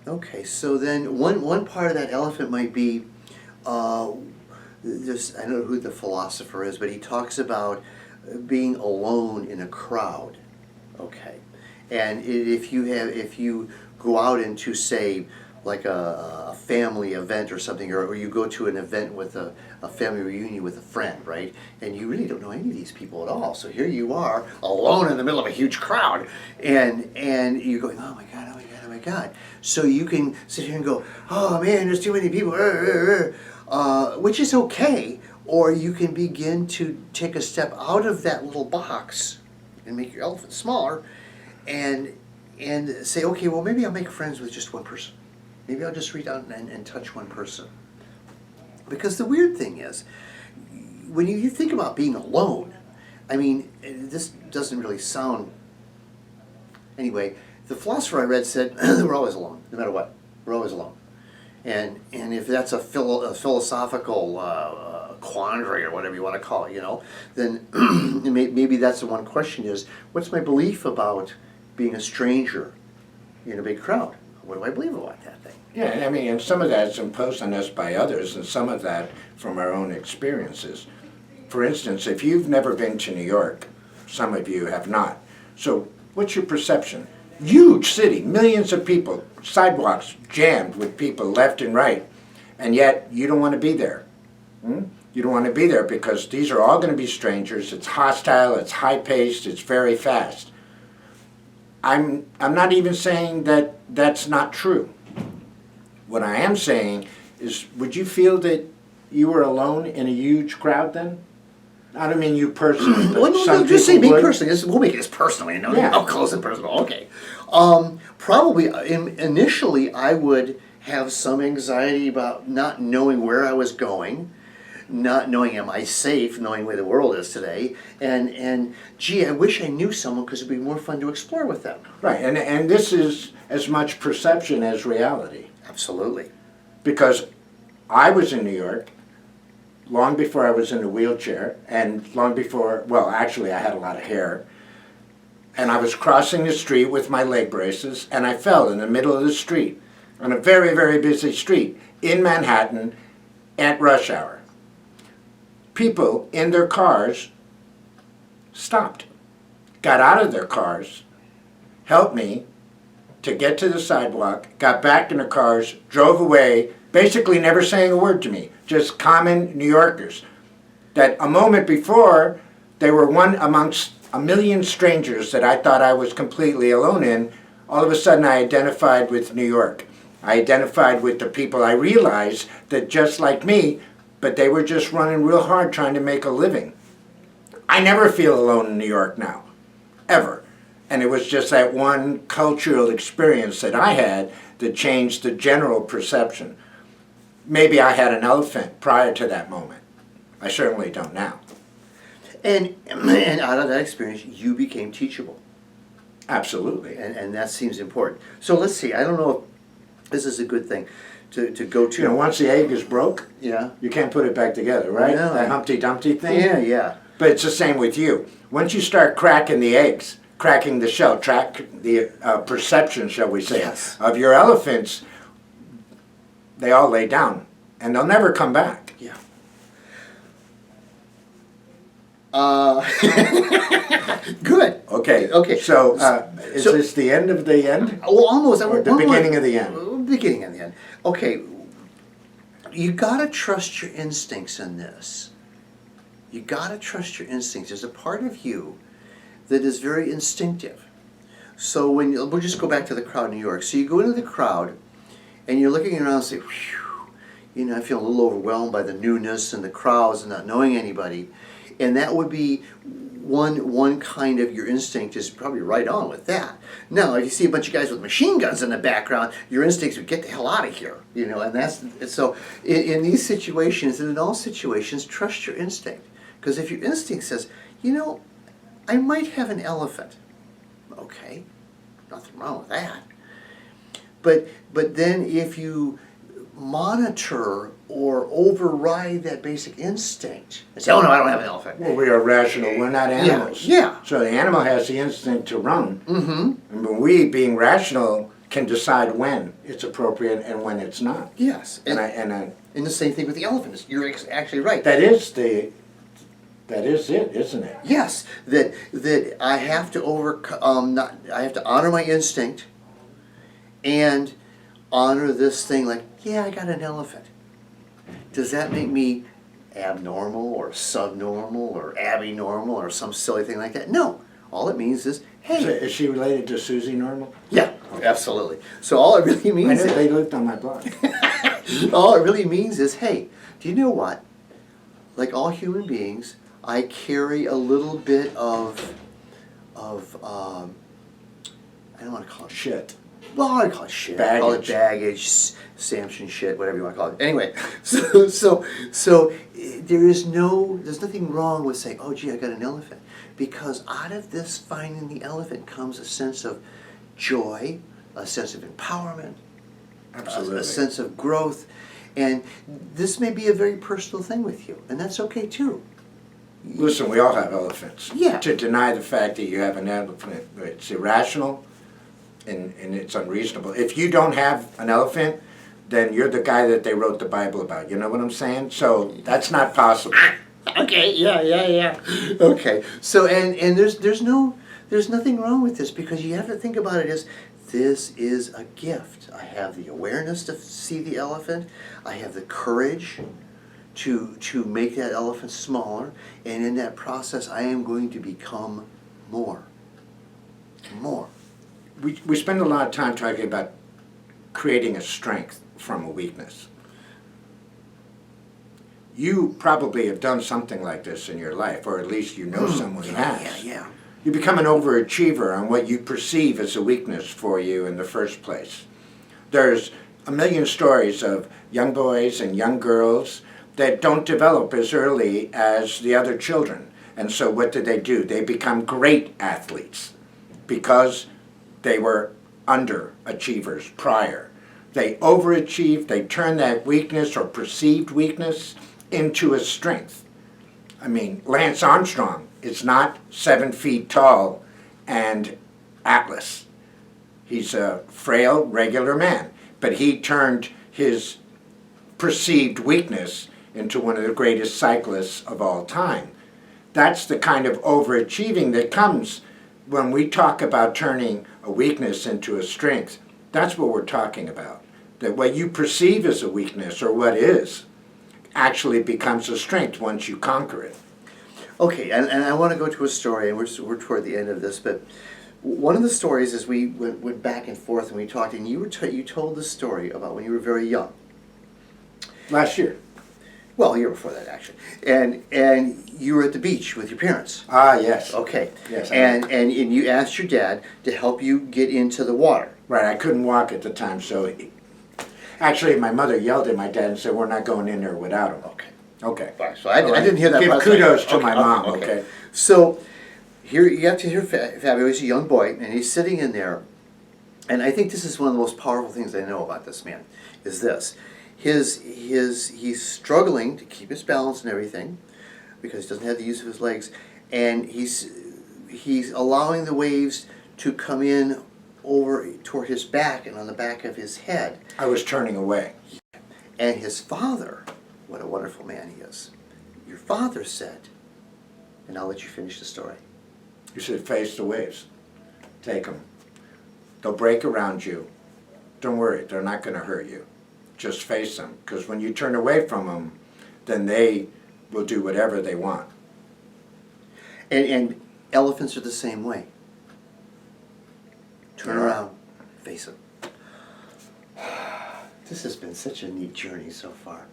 Okay, so then one part of that elephant might be, uh, this, I don't know who the philosopher is, but he talks about being alone in a crowd. Okay, and if you go out into, say, like a family event or something, or you go to an event with a family reunion with a friend, right? And you really don't know any of these people at all. So here you are, alone in the middle of a huge crowd, and you're going, oh my God, oh my God, oh my God. So you can sit here and go, oh man, there's too many people, which is okay. Or you can begin to take a step out of that little box and make your elephant smaller, and say, okay, well maybe I'll make friends with just one person. Maybe I'll just reach out and touch one person. Because the weird thing is, when you think about being alone, I mean, this doesn't really sound. Anyway, the philosopher I read said we're always alone, no matter what. We're always alone. And if that's a philosophical quandary or whatever you want to call it, then maybe that's the one question is, what's my belief about being a stranger in a big crowd? What do I believe about that thing? Yeah, I mean, and some of that's imposed on us by others, and some of that from our own experiences. For instance, if you've never been to New York, some of you have not. So, what's your perception? Huge city, millions of people, sidewalks jammed with people left and right, and yet you don't want to be there. You don't want to be there because these are all going to be strangers. It's hostile, it's high-paced, it's very fast. I'm not even saying that that's not true. What I am saying is, would you feel that you were alone in a huge crowd then? I don't mean you personally, but Well, no, some no, just say people me would. personally. We'll make it as personally. Yeah. How close and personal. Okay. Probably initially I would have some anxiety about not knowing where I was going, not knowing am I safe, knowing where the world is today, and gee, I wish I knew someone because it'd be more fun to explore with them. Right, and this is as much perception as reality. Absolutely. Because I was in New York long before I was in a wheelchair, and long before, well, actually I had a lot of hair, and I was crossing the street with my leg braces, and I fell in the middle of the street, on a very, very busy street, in Manhattan, at rush hour. People in their cars stopped, got out of their cars, helped me to get to the sidewalk, got back in their cars, drove away, basically never saying a word to me, just common New Yorkers. That a moment before, they were one amongst a million strangers that I thought I was completely alone in. All of a sudden I identified with New York. I identified with the people. I realized that just like me, but they were just running real hard trying to make a living. I never feel alone in New York now, ever. And it was just that one cultural experience that I had that changed the general perception. Maybe I had an elephant prior to that moment. I certainly don't now. And out of that experience, you became teachable. Absolutely. And that seems important. So let's see, I don't know if this is a good thing to go to. You know, once the egg is broke, Yeah. you can't put it back together, right? No. That Humpty Dumpty thing? Yeah, yeah. But it's the same with you. Once you start cracking the eggs, cracking the shell, track the perception, shall we say, Yes. of your elephants, they all lay down, and they'll never come back. Yeah. Good. Okay. Okay. So, is So- this the end of the end? Well, almost. Or the beginning of the end? Beginning of the end. Okay. You gotta trust your instincts in this. You gotta trust your instincts. There's a part of you that is very instinctive. So we'll just go back to the crowd in New York. So you go into the crowd, and you're looking around and say, "Whew, I feel a little overwhelmed by the newness and the crowds and not knowing anybody," and that would be one kind of your instinct is probably right on with that. Now, if you see a bunch of guys with machine guns in the background, your instincts would get the hell out of here, and that's so. In these situations, and in all situations, trust your instinct, because if your instinct says, I might have an elephant, okay, nothing wrong with that. But then if you monitor or override that basic instinct and say, "Oh no, I don't have an elephant." Well, we are rational. We're not animals. Yeah. So the animal has the instinct to run. Mm-hmm. And we, being rational, can decide when it's appropriate and when it's not. Yes, And and, I and the same thing with the elephant. You're actually right. that is it, isn't it? Yes, that I have to not I have to honor my instinct, and honor this thing. Like, yeah, I got an elephant. Does that make me abnormal or subnormal or abnormal or some silly thing like that? No. All it means is, hey. Is she related to Susie Normal? Yeah, absolutely. So all it really I means know is, they lived on my block. all it really means is, hey, do you know what? Like all human beings, I carry a little bit of I don't want to call it Shit. well, I call it shit. I call it Baggage. baggage, Samson shit, whatever you want to call it. Anyway, so there's nothing wrong with saying, oh, gee, I got an elephant, because out of this finding the elephant comes a sense of joy, a sense of empowerment, Absolutely. a sense of growth, and this may be a very personal thing with you, and that's okay too. Listen, we all have elephants. Yeah. To deny the fact that you have an elephant, it's irrational and it's unreasonable. If you don't have an elephant, then you're the guy that they wrote the Bible about. You know what I'm saying? So that's not possible. Okay, yeah. Okay, so and there's nothing wrong with this, because you have to think about it as this is a gift. I have the awareness to see the elephant. I have the courage to make that elephant smaller, and in that process, I am going to become more. We spend a lot of time talking about creating a strength from a weakness. You probably have done something like this in your life, or at least you know someone who has. Yeah. You become an overachiever on what you perceive as a weakness for you in the first place. There's a million stories of young boys and young girls that don't develop as early as the other children. And so what do? They become great athletes because they were underachievers prior. They overachieved, they turn that weakness or perceived weakness into a strength. I mean, Lance Armstrong is not 7 feet tall and Atlas. He's a frail, regular man, but he turned his perceived weakness into one of the greatest cyclists of all time. That's the kind of overachieving that comes when we talk about turning a weakness into a strength. That's what we're talking about. That what you perceive as a weakness, or what is, actually becomes a strength once you conquer it. Okay, and I want to go to a story, and we're toward the end of this, but one of the stories is we went back and forth and we talked, and you told the story about when you were very young. Last year. Well, a year before that, actually, and you were at the beach with your parents. Ah, yes. Okay. Yes, I And you asked your dad to help you get into the water. Right, I couldn't walk at the time, so actually my mother yelled at my dad and said, we're not going in there without him. Okay. Okay. All right, so I didn't hear that. Give part. kudos to Okay, my mom, okay? So here you have to hear Fabio. He's a young boy, and he's sitting in there. And I think this is one of the most powerful things I know about this man, is this. He's struggling to keep his balance and everything, because he doesn't have the use of his legs, and he's allowing the waves to come in over toward his back and on the back of his head. I was turning away. And his father, what a wonderful man he is. Your father said, and I'll let you finish the story. You said, face the waves. Take them. They'll break around you. Don't worry, they're not going to hurt you. Just face them. Because when you turn away from them, then they will do whatever they want. And elephants are the same way. Turn around, face them. This has been such a neat journey so far.